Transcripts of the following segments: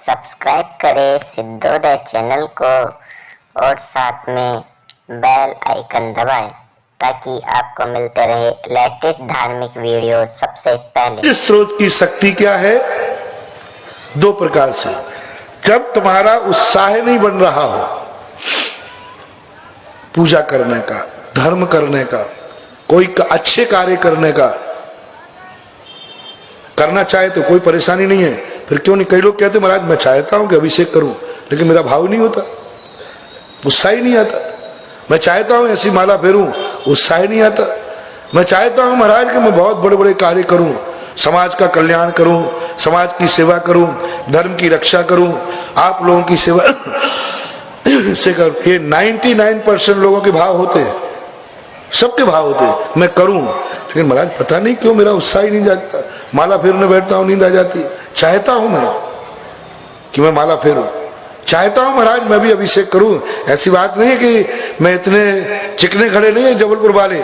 Subscribe करें सिद्धोदय channel को और साथ में बेल आइकन दबाएं ताकि आपको मिलते रहे लेटेस्ट धार्मिक वीडियो सबसे पहले। इस स्रोत की शक्ति क्या है? दो प्रकार से। जब तुम्हारा उत्साह नहीं बन रहा हो पूजा करने का, धर्म करने का, कोई अच्छे कार्य करने का, करना चाहे तो कोई परेशानी नहीं है, फिर क्यों नहीं? कई लोग कहते महाराज मैं चाहता हूं कि अभिषेक करूं लेकिन मेरा भाव नहीं होता, उत्साह ही नहीं आता। मैं चाहता हूं ऐसी माला फेरूं, उत्साह नहीं आता। मैं चाहता हूं महाराज कि मैं बहुत बड़े बड़े कार्य करूं, समाज का कल्याण करूं, समाज की सेवा करूं, धर्म की रक्षा करूं, आप लोगों की सेवा से करूं। ये 99% लोगों के भाव होते हैं, सबके भाव होते हैं मैं करूं, लेकिन महाराज पता नहीं क्यों मेरा उत्साह ही नहीं जागता। माला फेरने बैठता हूं नींद आ जाती। चाहता हूं मैं कि मैं माला फेरूं, चाहता हूं महाराज मैं भी अभिषेक करूं। ऐसी बात नहीं है कि मैं इतने चिकने खड़े नहीं है जबलपुर वाले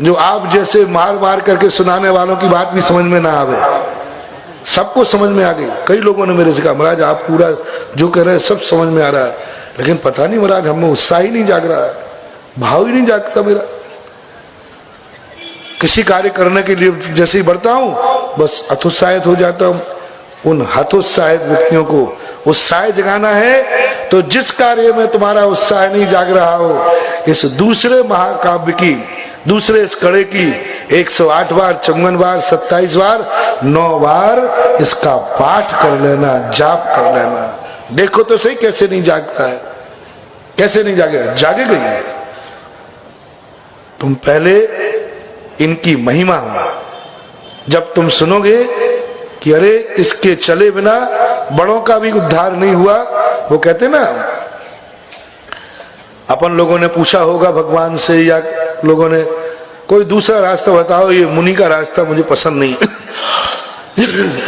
जो आप जैसे मार मार करके सुनाने वालों की बात भी समझ में ना आवे। सबको समझ में आ गई। कई लोगों ने मेरे से कहा महाराज आप पूरा जो कह रहे हैं सब समझ में आ रहा है, लेकिन पता नहीं महाराज हमें उत्साह ही नहीं जाग रहा है, भाव ही नहीं जागता मेरा। किसी कार्य करने के लिए जैसे ही बढ़ता हूं बस हतोत्साहित हो जाता हूं। उन हतोत्साहित व्यक्तियों को उत्साह जगाना है तो जिस कार्य में तुम्हारा उत्साह नहीं जाग रहा हो, इस दूसरे महाकाव्य की, दूसरे इस कड़े की 108 बार, 54 बार, 27 बार, 9 बार इसका पाठ कर लेना, जाप कर लेना। देखो तो सही कैसे नहीं जागता है, कैसे नहीं जागेगा? जागेगा ही। तुम पहले इनकी महिमा जब तुम सुनोगे कि अरे इसके चले बिना बड़ों का भी उद्धार नहीं हुआ। वो कहते ना, अपन लोगों ने पूछा होगा भगवान से या लोगों ने कोई दूसरा रास्ता बताओ, ये मुनि का रास्ता मुझे पसंद नहीं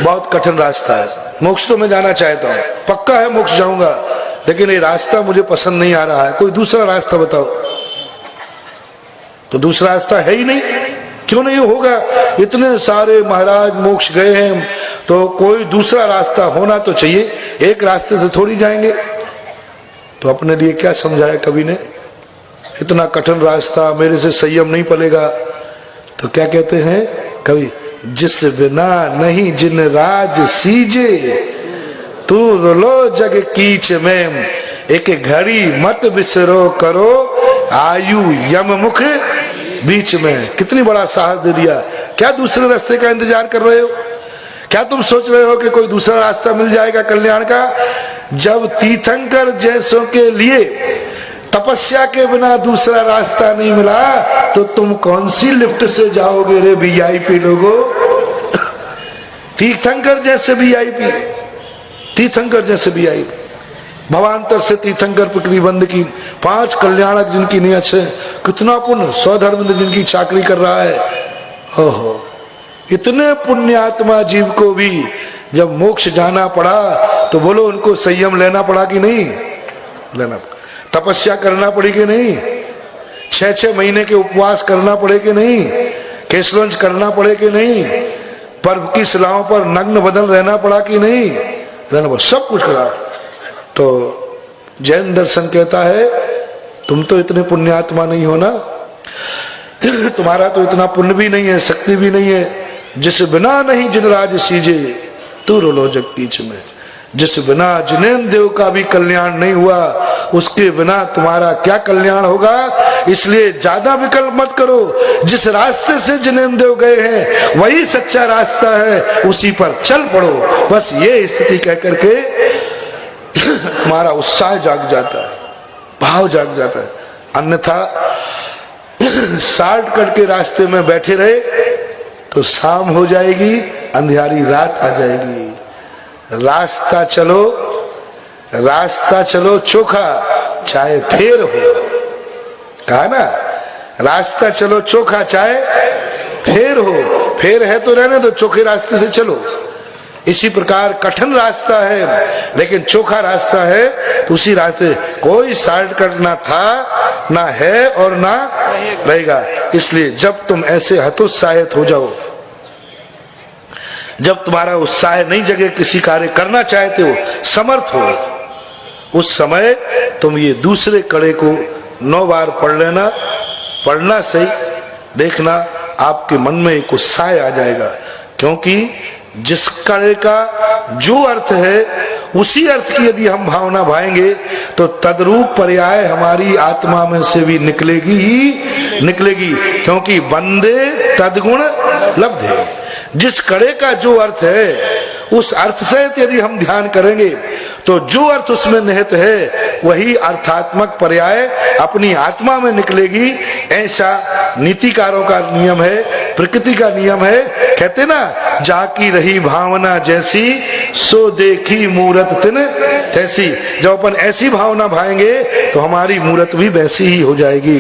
बहुत कठिन रास्ता है। मोक्ष तो मैं जाना चाहता हूं, पक्का है मोक्ष जाऊंगा, लेकिन ये रास्ता मुझे पसंद नहीं आ रहा है, कोई दूसरा रास्ता बताओ। तो दूसरा रास्ता है ही नहीं। क्यों नहीं होगा? इतने सारे महाराज मोक्ष गए हैं तो कोई दूसरा रास्ता होना तो चाहिए, एक रास्ते से थोड़ी जाएंगे। तो अपने लिए क्या समझाया कवि ने? इतना कठिन रास्ता, मेरे से संयम नहीं पलेगा। तो क्या कहते हैं कवि? जिस बिना नहीं जिन राज सीजे, तू रो जग कीच में, एक घड़ी मत बिसरो करो, आयु यम मुख बीच में। कितनी बड़ा साहस दे दिया। क्या दूसरे रास्ते का इंतजार कर रहे हो? क्या तुम सोच रहे हो कि कोई दूसरा रास्ता मिल जाएगा कल्याण का? जब तीर्थंकर जैसों के लिए तपस्या के बिना दूसरा रास्ता नहीं मिला तो तुम कौन सी लिफ्ट से जाओगे रे वीआईपी लोगों? तीर्थंकर जैसे वीआईपी, तीर्थंकर जैसे वीआईपी, भवांतर से तीर्थंकर प्रतिबंध की 5 कल्याणक जिनकी नियत से, कितना पुण्य, स्वधर्मेंद्र जिनकी चाकरी कर रहा है। ओहो, इतने पुण्यात्मा जीव को भी जब मोक्ष जाना पड़ा तो बोलो उनको संयम लेना पड़ा कि नहीं लेना पड़ा? तपस्या करना पड़ी कि नहीं? 6-6 महीने के उपवास करना पड़े कि नहीं? केशलंच करना पड़े कि नहीं? पर्व की सलाहों पर नग्न बदल रहना पड़ा कि नहीं? रहना पड़ा, सब कुछ करा। तो जैन दर्शन कहता है तुम तो इतने पुण्यात्मा नहीं हो ना, तुम्हारा तो इतना पुण्य भी नहीं है, शक्ति भी नहीं है। जिस बिना नहीं जिन राज सीजे, तू रोलो जगदीश में। जिस बिना जिनेन्द्र देव का भी कल्याण नहीं हुआ, उसके बिना तुम्हारा क्या कल्याण होगा? इसलिए ज्यादा विकल्प मत करो। जिस रास्ते से जिनेन्द्र देव गए हैं वही सच्चा रास्ता है, उसी पर चल पड़ो। बस ये स्थिति कह करके हमारा उत्साह जाग जाता है, भाव जाग जाता है। अन्यथा शॉर्टकट के रास्ते में बैठे रहे तो शाम हो जाएगी, अंधियारी रात आ जाएगी। रास्ता चलो, रास्ता चलो चोखा, चाहे फेर हो। कहा ना, रास्ता चलो चोखा चाहे फेर हो। फेर है तो रहने दो, चोखे रास्ते से चलो। इसी प्रकार कठिन रास्ता है लेकिन चोखा रास्ता है, तो उसी रास्ते कोई शॉर्टकट ना था, ना है और ना रहेगा। इसलिए जब तुम ऐसे हतोत्साहित हो जाओ जब तुम्हारा उत्साह नहीं जगे, किसी कार्य करना चाहते हो, समर्थ हो, उस समय तुम ये दूसरे कड़े को 9 बार पढ़ लेना। पढ़ना सही, देखना आपके मन में एक उत्साह आ जाएगा, क्योंकि जिस कड़े का जो अर्थ है उसी अर्थ की यदि हम भावना भाएंगे तो तद्रूप पर्याय हमारी आत्मा में से भी निकलेगी ही निकलेगी, क्योंकि वंदे तद्गुण लब्धे। जिस कड़े का जो अर्थ है उस अर्थ से यदि हम ध्यान करेंगे तो जो अर्थ उसमें निहित है वही अर्थात्मक पर्याय अपनी आत्मा में निकलेगी। ऐसा नीतिकारों का नियम है, प्रकृति का नियम है। कहते ना, जाकी रही भावना जैसी सो देखी मूरत तिन तैसी। जब अपन ऐसी भावना भाएंगे तो हमारी मूरत भी वैसी ही हो जाएगी।